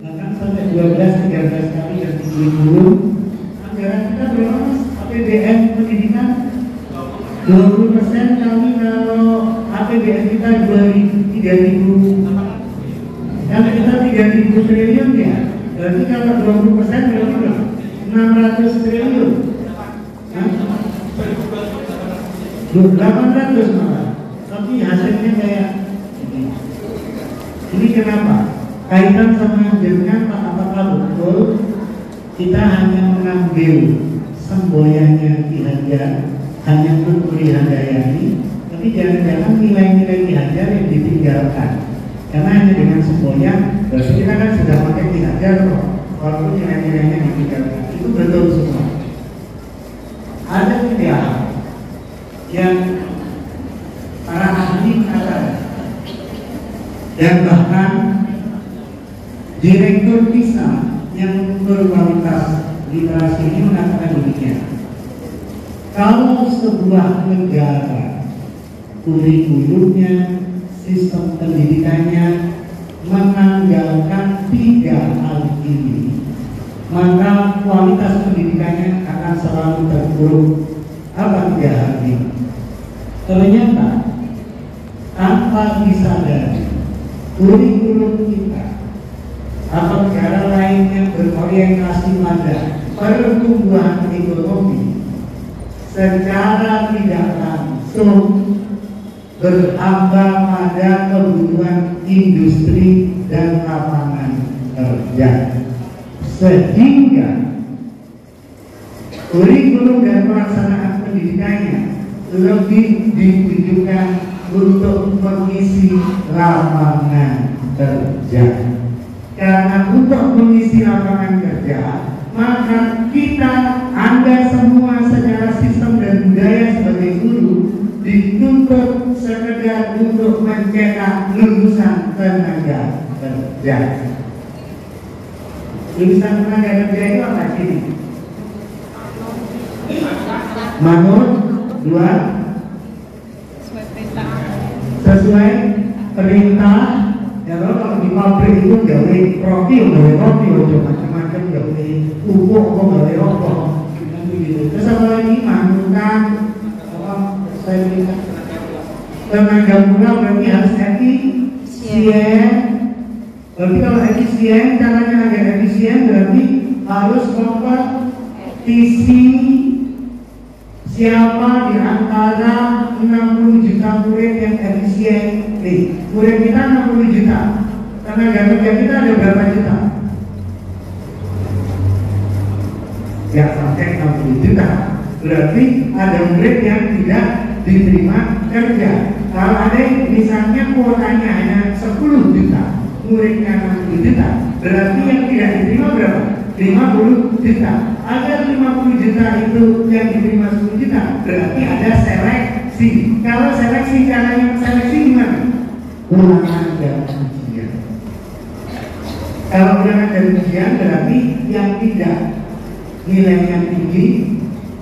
bahkan sampai 12-13 kali dan kurikulum. Anggaran kita berapa mas? APBN pendidikan 20%, kami kalau APBN kita 3.000, kalau kita 3.000 triliun ya, berarti kalau 20% berarti berapa? 600 triliun. 800 malah, tapi hasilnya kayak ini kenapa? Kaitan sama dengan apakah betul kita hanya mengambil semboyannya Ki Hajar, hanya untuk Handayani, tapi jangan-jangan nilai-nilai Ki Hajar yang ditinggalkan. Karena hanya dengan semboyan, berarti kita kan sudah pakai Ki Hajar kok, walaupun nilai-nilainya ditinggalkan. Itu betul semua. Ada tidak yang para ahli mengatakan, dan bahkan direktur PISA yang mengukur kualitas literasi ini mengatakan demikian. Kalau sebuah negara kurikulumnya, sistem pendidikannya menanggalkan 3 hal ini, maka kualitas pendidikannya akan selalu terpuruk. Apa 3 hal ini? Ternyata tanpa disadari kurikulum kita atau negara lain yang berorientasi pada pertumbuhan ekonomi secara tidak langsung berhamba pada kebutuhan industri dan lapangan kerja, sehingga kurikulum dan pelaksanaan pendidikannya lebih ditujukan untuk mengisi lapangan kerja. Karena untuk mengisi lapangan kerja, maka kita, Anda semua secara sistem dan budaya sebagai guru dituntut sekedar untuk mencetak lulusan tenaga kerja. Lulusan tenaga kerja itu apa sih? Manut 2 sesuai perintah. Ya kalau di pabrik itu gawe roti, macam-macam gawe pupuk, gawe rokok, gitu. Terus apa lagi? Manutan, tenaga murah berarti harus efisien. Berarti kalau efisien, caranya agar efisien berarti harus kompetisi. Siapa di antara 60 juta murid yang efisien? Murid kita 60 juta, tenaga kerja kita ada berapa juta? Ya sampai 60 juta. Berarti ada murid yang tidak diterima kerja. Kalau ada misalnya kuotanya hanya 10 juta, muridnya 60 juta, berarti yang tidak diterima berapa? 50 juta. Agar 50 juta itu yang diterima 10 juta, berarti ada seleksi. Kalau seleksi, caranya seleksi gimana? Ulangan dan ujian. Kalau ulangan dan ujian berarti yang tidak nilainya tinggi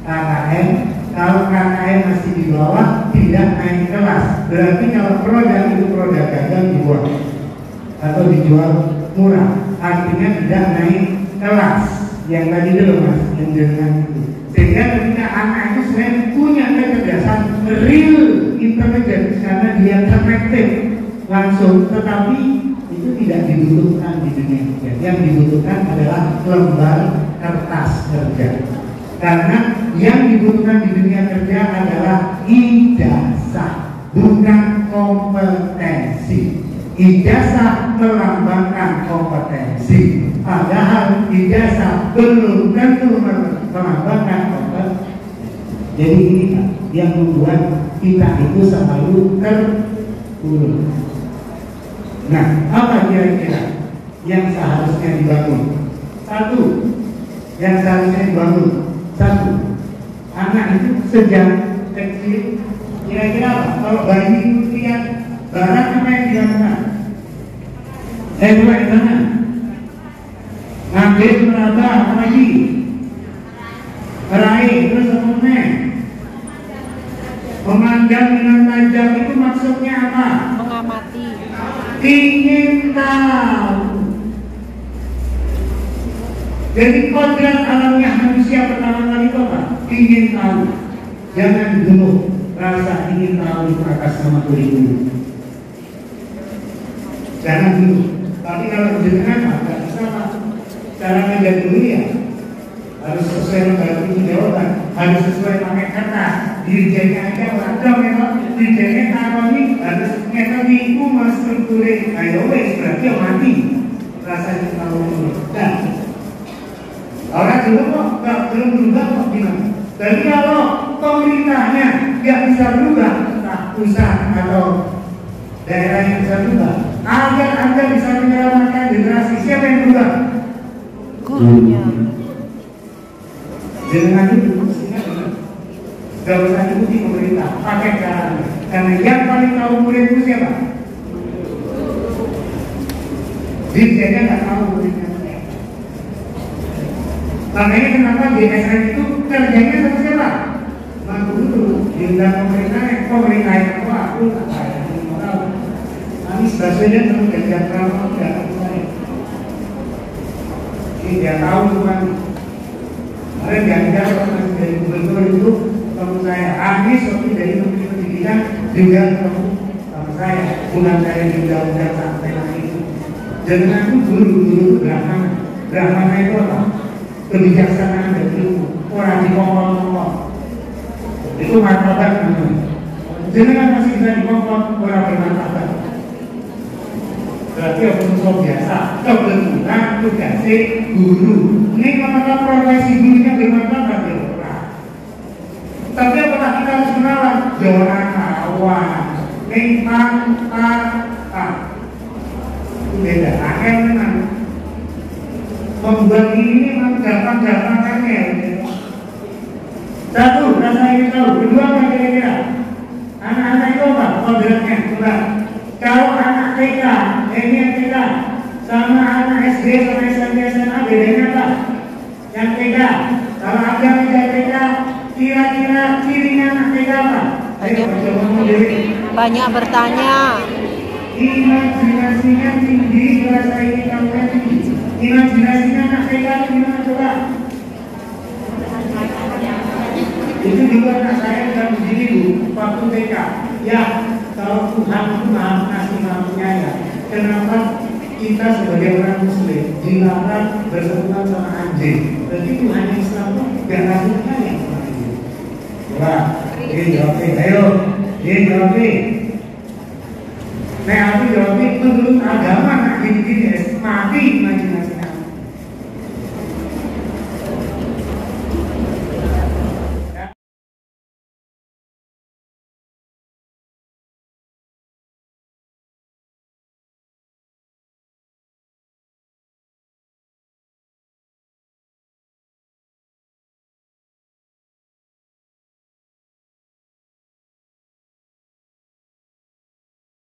KKM. Kalau KKM masih di bawah, tidak naik kelas. Berarti kalau produk itu produk gagal dibuang atau dijual murah, artinya tidak naik kelas. Yang tadi dulu mas, yang dengan itu. Sehingga ketika anak itu sebenarnya punya kecerdasan real intelligence karena dia terkreatif langsung, tetapi itu tidak dibutuhkan di dunia kerja. Yang dibutuhkan adalah lembar kertas kerja. Karena yang dibutuhkan di dunia kerja adalah ijazah, bukan kompetensi. Ijazah melambangkan kompetensi, padahal ijazah belum tentu melambangkan kompetensi. Jadi ini yang membuat kita itu selalu terpuruk. Nah, apa kira-kira yang seharusnya dibangun? Yang seharusnya dibangun satu, anak itu sejak kecil kira-kira apa? Kalau bayi itu lihat barang apa yang dilakukan? Dua di sana. Ngambil meraba apa lagi? Meraih, terus kemudian memandang dengan tajam itu maksudnya apa? Mengamati. Ingin tahu. Jadi kodrat alamnya manusia pertama kali itu apa? Ingin tahu. Jangan dulu rasa ingin tahu itu atas nama kurikulum. Jangan dulu. Tapi kalau jenengan nggak bisa Pak. Cara ngajar dulu ya harus sesuai lembaga tinggi jawaban, harus sesuai pakai kata. Dirjennya aja wadah memang dirjennya takoni harus ngerti itu menstrukturir. Ayo wes berarti mati. Rasanya tahu dulu. Dan orang dulu kok belum berubah kok gimana? Jadi kalau pemerintahnya nggak bisa berubah, tak pusat atau daerah yang bisa berubah, agar Anda bisa menyelamatkan generasi, siapa yang berubah? Gurunya. Dengan itu mestinya nggak usah ikuti pemerintah, pakai caranya. Karena yang paling tahu murid itu siapa? Dirjennya nggak tahu muridnya. Makanya kenapa DSN itu kerjanya sama siapa? Mampu dulu, diundang pemerintah yang tahu aku nggak saya mau tahu. Anies Baswedan terus Ganjar Pranowo nggak tahu saya. Ini dia tahu bukan. Kemarin Ganjar waktu dari gubernur itu ketemu saya. Anies waktu dari Menteri Pendidikan juga ketemu sama saya. Bukan saya diundang-undang sampai itu. Jangan itu guru Brahmana itu apa? Kebijaksanaan dan ilmu, orang dikongkong-kongkong itu martabat namanya. Jangan masih bisa dikongkong orang bermartabat. Berarti orang biasa kebetulan tugasnya guru. Ini kalau profesi gurunya bermartabat ya orang. Tapi apakah kita harus kenalan? Jangan kawan, memang beda. Akhir memang membuat ini memang gampang-gampangnya. Satu, rasa ingin tahu. Kedua, apa kira-kira? Anak-anak itu apa? Kodratnya, coba. Kalau anak TK, ini yang TK, sama anak SD, sama SMP, SMA, bedanya apa? Yang TK. Kalau ada yang TK, kira-kira cirinya anak TK apa? Ayo, coba Banyak bertanya. Imajinasinya tinggi, rasa ingin tahunya tinggi. Imajinasinya anak TK gimana coba? Itu dulu anak saya bilang begini Bu, waktu TK. Ya, kalau Tuhan itu maha ngasih mampunya ya. Kenapa kita sebagai orang Muslim dilarang bersentuhan sama anjing? Berarti Tuhan Islam itu gak ngasih kaya sama anjing. Coba, ini jawabnya. Ayo, ini jawabnya. Nah, aku jawabnya menurut agama nak gini-gini mati.